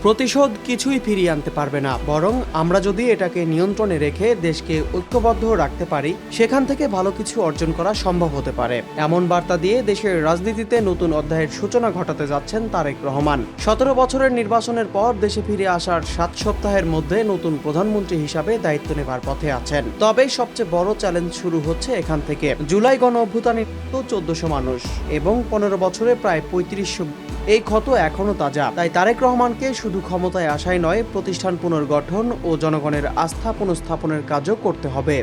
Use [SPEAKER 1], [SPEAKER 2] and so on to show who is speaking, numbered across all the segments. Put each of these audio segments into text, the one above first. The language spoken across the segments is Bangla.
[SPEAKER 1] প্রতিশোধ কিছুই ফিরিয়ে আনতে পারবে না, বরং আমরা যদি এটাকে নিয়ন্ত্রণে রেখে দেশকে ঐক্যবদ্ধ রাখতে পারি, সেখান থেকে ভালো কিছু অর্জন করা সম্ভব হতে পারে। এমন বার্তা দিয়ে দেশের রাজনীতিতে নতুন অধ্যায়ের সূচনা ঘটাতে যাচ্ছেন তারেক রহমান। 17 বছরের নির্বাচনের পর দেশে ফিরে আসার 7 সপ্তাহের মধ্যে নতুন প্রধানমন্ত্রী হিসাবে দায়িত্ব নেবার পথে আছেন। তবে সবচেয়ে বড় চ্যালেঞ্জ শুরু হচ্ছে এখান থেকে। জুলাই গণ অভ্যুত্থানে 1400 মানুষ এবং 15 বছরে প্রায় 3500। এই ক্ষত এখনো তাজা। তাই তারেক রহমানকে শুধু ক্ষমতায় আসাই নয়, প্রতিষ্ঠান পুনর্গঠন ও জনগণের আস্থা পুনঃস্থাপনের কাজও করতে হবে।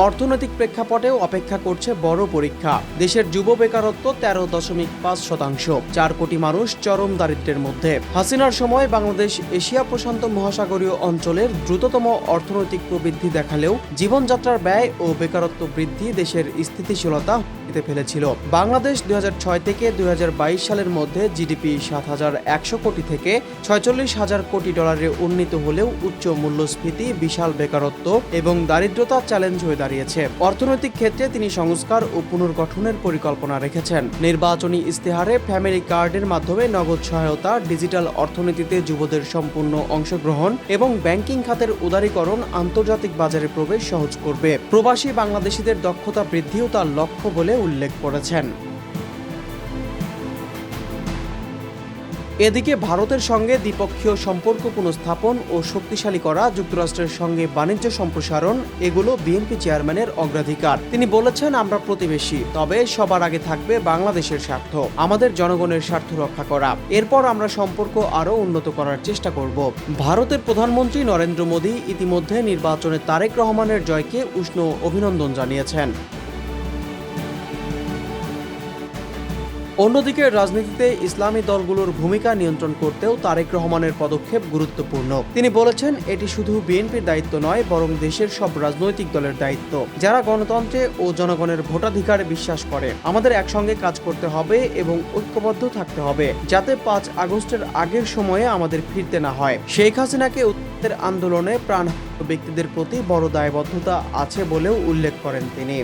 [SPEAKER 1] অর্থনৈতিক প্রেক্ষাপটেও অপেক্ষা করছে বড় পরীক্ষা। দেশের যুব বেকারত্ব 13.5%, 4 কোটি মানুষ চরম দারিদ্র্যের মধ্যে। হাসিনার সময় বাংলাদেশ এশিয়া প্রশান্ত মহাসাগরীয় অঞ্চলের দ্রুততম অর্থনৈতিক প্রবৃদ্ধি দেখালেও জীবনযাত্রার ব্যয় ও বেকারত্ব বৃদ্ধি দেশের স্থিতিশীলতা ফেলেছিল। বাংলাদেশ 2006 থেকে 2022 সালের মধ্যে জিডিপি 7,100 কোটি থেকে 46,000 কোটি ডলারে উন্নীত হলেও উচ্চ মূল্যস্ফীতি, বিশাল বেকারত্ব এবং দারিদ্রতা চ্যালেঞ্জ হয়ে দাঁড়িয়েছে। অর্থনৈতিক ক্ষেত্রে তিনি সংস্কার ও পুনর্গঠনের পরিকল্পনা রেখেছেন। নির্বাচনী ইস্তেহারে ফ্যামিলি কার্ডের মাধ্যমে নগদ সহায়তা, ডিজিটাল অর্থনীতিতে যুবদের সম্পূর্ণ অংশগ্রহণ এবং ব্যাংকিং খাতের উদারীকরণ আন্তর্জাতিক বাজারে প্রবেশ সহজ করবে। প্রবাসী বাংলাদেশিদের দক্ষতা বৃদ্ধিও তার লক্ষ্য বলে উল্লেখ করেছেন। এদিকে ভারতের সঙ্গে দ্বিপক্ষীয় সম্পর্ক পুনঃস্থাপন ও শক্তিশালী করা, যুক্তরাষ্ট্রের সঙ্গে বাণিজ্য সম্প্রসারণ, এগুলো বিএনপি চেয়ারম্যানের অগ্রাধিকার। তিনি বলেছেন, আমরা প্রতিবেশী, তবে সবার আগে থাকবে বাংলাদেশের স্বার্থ, আমাদের জনগণের স্বার্থ রক্ষা করা। এরপর আমরা সম্পর্ক আরও উন্নত করার চেষ্টা করব। ভারতের প্রধানমন্ত্রী নরেন্দ্র মোদী ইতিমধ্যে নির্বাচনে তারেক রহমানের জয়কে উষ্ণ অভিনন্দন জানিয়েছেন। অন্যদিকে রাজনীতিতে ইসলামী দলগুলোর ভূমিকা নিয়ন্ত্রণ করতেও তারেক রহমানের পদক্ষেপ গুরুত্বপূর্ণ। তিনি বলেছেন, এটি শুধু বিএনপির দায়িত্ব নয়, বরং দেশের সব রাজনৈতিক দলের দায়িত্ব, যারা গণতন্ত্রে ও জনগণের ভোটাধিকারে বিশ্বাস করে। আমাদের একসঙ্গে কাজ করতে হবে এবং ঐক্যবদ্ধ থাকতে হবে, যাতে 5 আগস্টের আগের সময়ে আমাদের ফিরতে না হয়। শেখ হাসিনাকে উত্তরের আন্দোলনে প্রাণ ব্যক্তিদের প্রতি বড় দায়বদ্ধতা আছে বলেও উল্লেখ করেন তিনি।